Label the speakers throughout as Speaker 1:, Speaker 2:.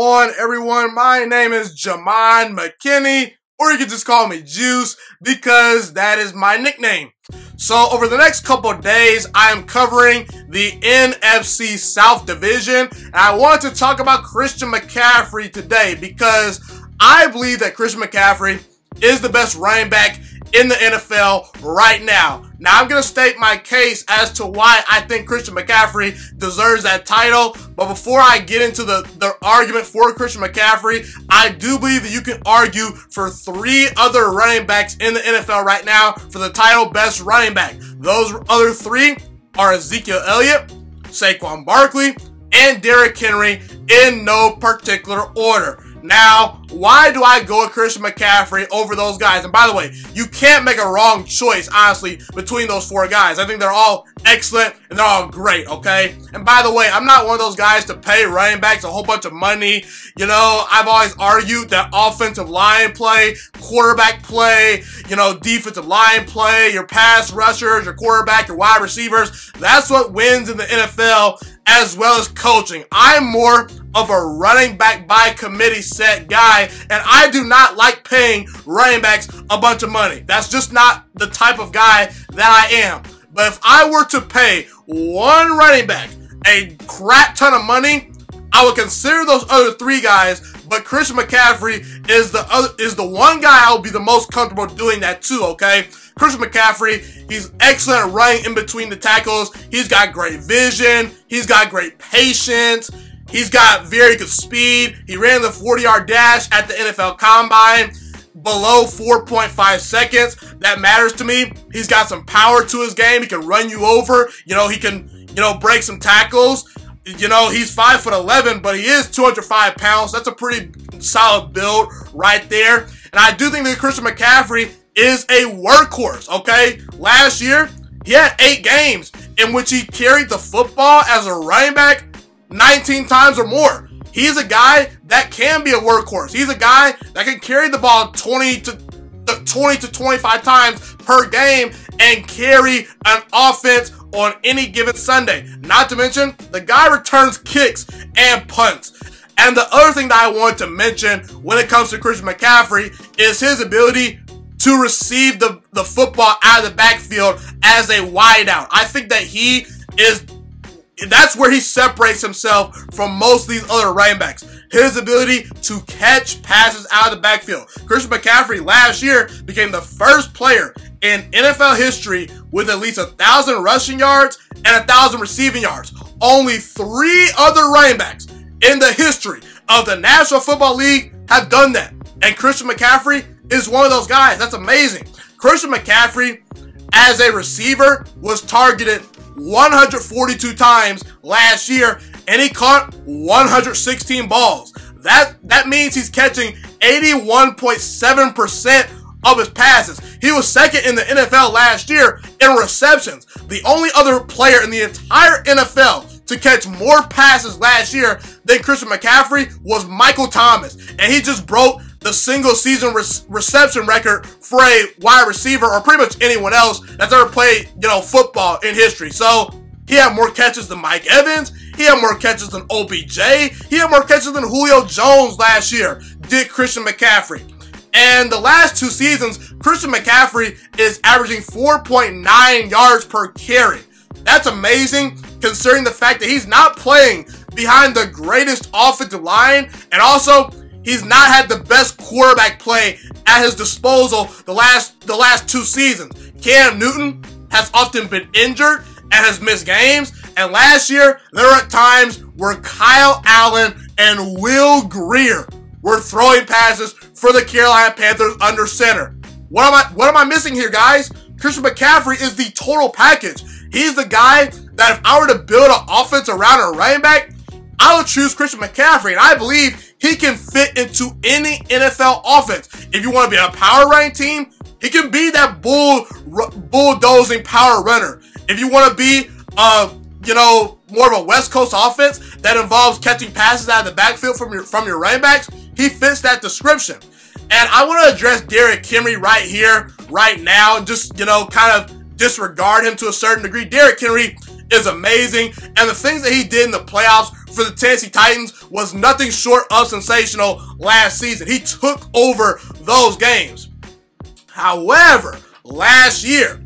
Speaker 1: on, everyone? My name is Jamon McKinney, or you can just call me Juice because that is my nickname. So over the next couple of days, I am covering the NFC South Division, and I want to talk about Christian McCaffrey today because I believe that Christian McCaffrey is the best running back in the NFL right now. Now, I'm going to state my case as to why I think Christian McCaffrey deserves that title. But before I get into the argument for Christian McCaffrey, I do believe that you can argue for three other running backs in the NFL right now for the title best running back. Those other three are Ezekiel Elliott, Saquon Barkley, and Derrick Henry in no particular order. Now, why do I go with Christian McCaffrey over those guys? And by the way, you can't make a wrong choice, honestly, between those four guys. I think they're all excellent and they're all great, okay? And by the way, I'm not one of those guys to pay running backs a whole bunch of money. You know, I've always argued that offensive line play, quarterback play, defensive line play, your pass rushers, your quarterback, your wide receivers, that's what wins in the NFL, as well as coaching. I'm more of a running back by committee set guy, and I do not like paying running backs a bunch of money. That's just not the type of guy that I am. But if I were to pay one running back a crap ton of money, I would consider those other three guys, but Christian McCaffrey is the one guy I would be the most comfortable doing that too, okay? Christian McCaffrey, he's excellent at running in between the tackles. He's got great vision. He's got great patience. He's got very good speed. He ran the 40-yard dash at the NFL Combine below 4.5 seconds. That matters to me. He's got some power to his game. He can run you over. He can, break some tackles. He's 5'11", but he is 205 pounds. That's a pretty solid build right there. And I do think that Christian McCaffrey is a workhorse, okay? Last year, he had 8 games in which he carried the football as a running back 19 times or more. He's a guy that can be a workhorse. He's a guy that can carry the ball 20 to 25 times per game and carry an offense on any given Sunday. Not to mention, the guy returns kicks and punts. And the other thing that I want to mention when it comes to Christian McCaffrey is his ability to receive the football out of the backfield as a wideout. I think that that's where he separates himself from most of these other running backs. His ability to catch passes out of the backfield. Christian McCaffrey last year became the first player in NFL history with at least 1,000 rushing yards and 1,000 receiving yards. Only 3 other running backs in the history of the National Football League have done that. And Christian McCaffrey is one of those guys. That's amazing. Christian McCaffrey, as a receiver, was targeted 142 times last year, and he caught 116 balls. That means he's catching 81.7% of his passes. He was second in the NFL last year in receptions. The only other player in the entire NFL to catch more passes last year than Christian McCaffrey was Michael Thomas, and he just broke the single season reception record for a wide receiver or pretty much anyone else that's ever played, football in history. So he had more catches than Mike Evans. He had more catches than OBJ. He had more catches than Julio Jones last year, did Christian McCaffrey. And the last 2 seasons, Christian McCaffrey is averaging 4.9 yards per carry. That's amazing considering the fact that he's not playing behind the greatest offensive line, and also he's not had the best quarterback play at his disposal the last 2 seasons. Cam Newton has often been injured and has missed games, and last year there were times where Kyle Allen and Will Greer were throwing passes for the Carolina Panthers under center. What am I missing here, guys? Christian McCaffrey is the total package. He's the guy that if I were to build an offense around a running back, I would choose Christian McCaffrey, and I believe he can fit into any NFL offense. If you want to be a power running team, he can be that bulldozing power runner. If you want to be, more of a West Coast offense that involves catching passes out of the backfield from your running backs, he fits that description. And I want to address Derrick Henry right here, right now, and just, kind of disregard him to a certain degree. Derrick Henry is amazing, and the things that he did in the playoffs for the Tennessee Titans was nothing short of sensational last season. He took over those games. However, last year,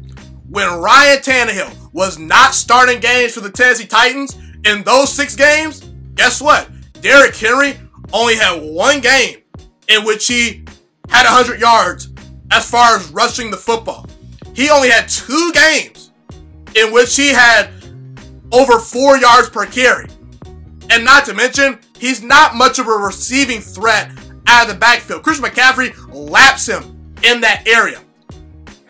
Speaker 1: when Ryan Tannehill was not starting games for the Tennessee Titans, in those 6 games, guess what? Derrick Henry only had 1 game in which he had 100 yards as far as rushing the football. He only had 2 games in which he had over 4 yards per carry. And not to mention, he's not much of a receiving threat out of the backfield. Christian McCaffrey laps him in that area.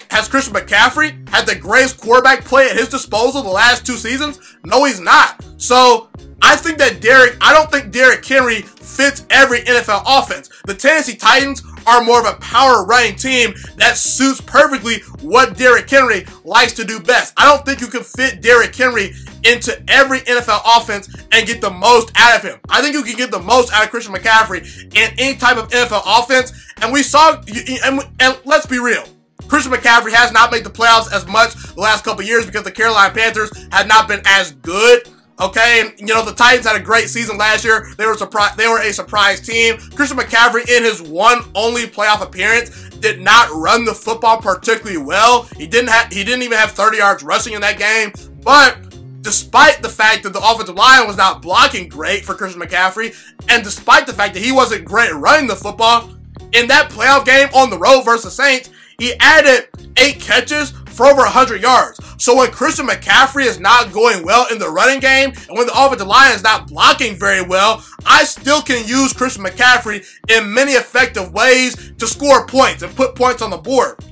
Speaker 1: Has Christian McCaffrey had the greatest quarterback play at his disposal the last 2 seasons? No, he's not. So I don't think Derrick Henry fits every NFL offense. The Tennessee Titans are more of a power running team that suits perfectly what Derrick Henry likes to do best. I don't think you can fit Derrick Henry into every NFL offense and get the most out of him. I think you can get the most out of Christian McCaffrey in any type of NFL offense. And we saw, and let's be real, Christian McCaffrey has not made the playoffs as much the last couple years because the Carolina Panthers had not been as good. Okay, and the Titans had a great season last year. They were a surprise team. Christian McCaffrey, in his one only playoff appearance, did not run the football particularly well. He didn't even have 30 yards rushing in that game. But despite the fact that the offensive line was not blocking great for Christian McCaffrey, and despite the fact that he wasn't great at running the football, in that playoff game on the road versus the Saints, he added 8 catches for over 100 yards. So when Christian McCaffrey is not going well in the running game, and when the offensive line is not blocking very well, I still can use Christian McCaffrey in many effective ways to score points and put points on the board.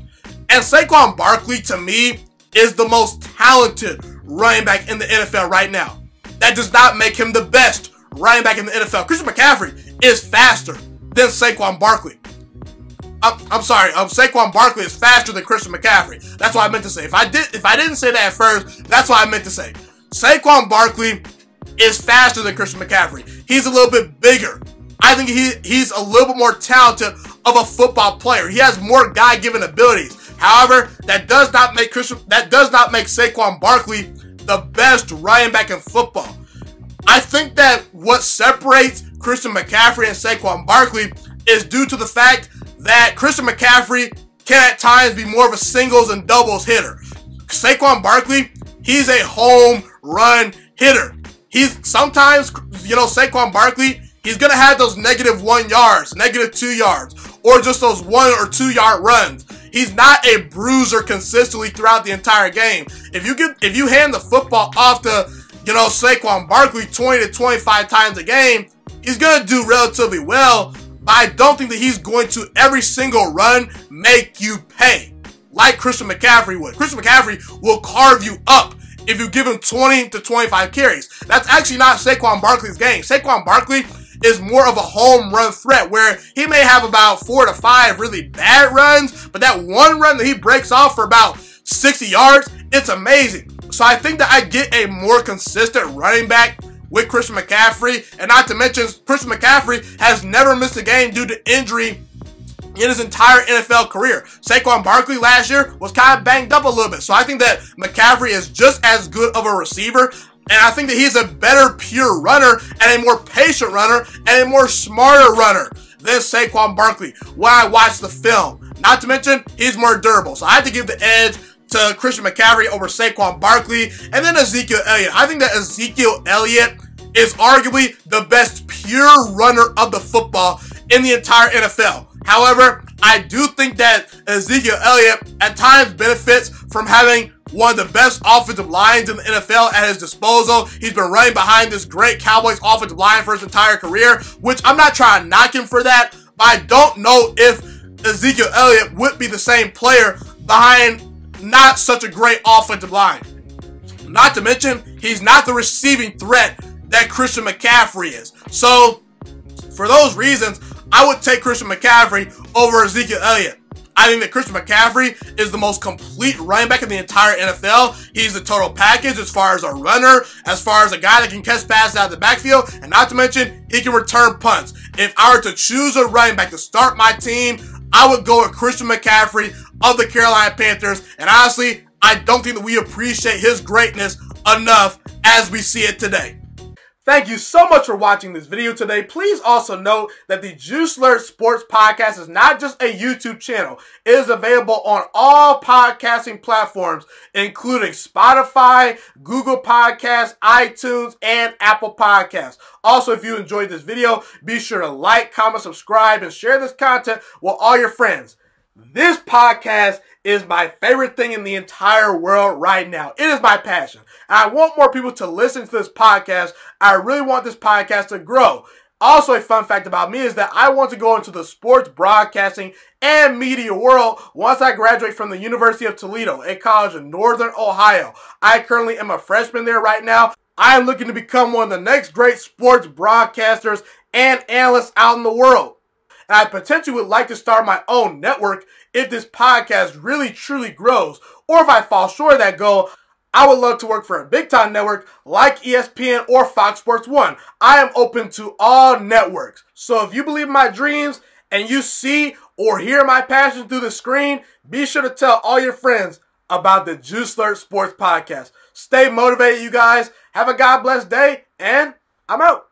Speaker 1: And Saquon Barkley, to me, is the most talented running back in the NFL right now. That does not make him the best running back in the NFL. Christian McCaffrey is faster than Saquon Barkley. I'm sorry. Saquon Barkley is faster than Christian McCaffrey. That's what I meant to say. If I didn't say that at first, that's what I meant to say. Saquon Barkley is faster than Christian McCaffrey. He's a little bit bigger. I think he's a little bit more talented of a football player. He has more God-given abilities. However, that does not make Saquon Barkley the best running back in football. I think that what separates Christian McCaffrey and Saquon Barkley is due to the fact that Christian McCaffrey can at times be more of a singles and doubles hitter. Saquon Barkley, he's a home run hitter. He's sometimes, Saquon Barkley, he's going to have those -1 yards, -2 yards, or just those 1 or 2 yard runs. He's not a bruiser consistently throughout the entire game. If you hand the football off to, Saquon Barkley 20 to 25 times a game, he's going to do relatively well. But I don't think that he's going to, every single run, make you pay like Christian McCaffrey would. Christian McCaffrey will carve you up if you give him 20 to 25 carries. That's actually not Saquon Barkley's game. Saquon Barkley is more of a home run threat where he may have about 4 to 5 really bad runs, but that one run that he breaks off for about 60 yards, it's amazing. So I think that I get a more consistent running back with Christian McCaffrey, and not to mention, Christian McCaffrey has never missed a game due to injury in his entire NFL career. Saquon Barkley last year was kind of banged up a little bit, so I think that McCaffrey is just as good of a receiver, and I think that he's a better pure runner and a more patient runner and a more smarter runner than Saquon Barkley when I watch the film. Not to mention, he's more durable, so I have to give the edge to Christian McCaffrey over Saquon Barkley, and then Ezekiel Elliott. I think that Ezekiel Elliott is arguably the best pure runner of the football in the entire NFL. However, I do think that Ezekiel Elliott at times benefits from having one of the best offensive lines in the NFL at his disposal. He's been running behind this great Cowboys offensive line for his entire career, which I'm not trying to knock him for that, but I don't know if Ezekiel Elliott would be the same player behind not such a great offensive line. Not to mention, he's not the receiving threat that Christian McCaffrey is. So, for those reasons, I would take Christian McCaffrey over Ezekiel Elliott. I think that Christian McCaffrey is the most complete running back in the entire NFL. He's the total package as far as a runner, as far as a guy that can catch passes out of the backfield, and not to mention, he can return punts. If I were to choose a running back to start my team, I would go with Christian McCaffrey of the Carolina Panthers, and honestly, I don't think that we appreciate his greatness enough as we see it today. Thank you so much for watching this video today. Please also note that the Juice Alert Sports Podcast is not just a YouTube channel. It is available on all podcasting platforms, including Spotify, Google Podcasts, iTunes, and Apple Podcasts. Also, if you enjoyed this video, be sure to like, comment, subscribe, and share this content with all your friends. This podcast is my favorite thing in the entire world right now. It is my passion. And I want more people to listen to this podcast. I really want this podcast to grow. Also, a fun fact about me is that I want to go into the sports broadcasting and media world once I graduate from the University of Toledo, a college in Northern Ohio. I currently am a freshman there right now. I am looking to become one of the next great sports broadcasters and analysts out in the world. And I potentially would like to start my own network if this podcast really truly grows. Or if I fall short of that goal, I would love to work for a big time network like ESPN or Fox Sports 1. I am open to all networks. So if you believe in my dreams and you see or hear my passion through the screen, be sure to tell all your friends about the Juice Alert Sports Podcast. Stay motivated, you guys. Have a God bless day, and I'm out.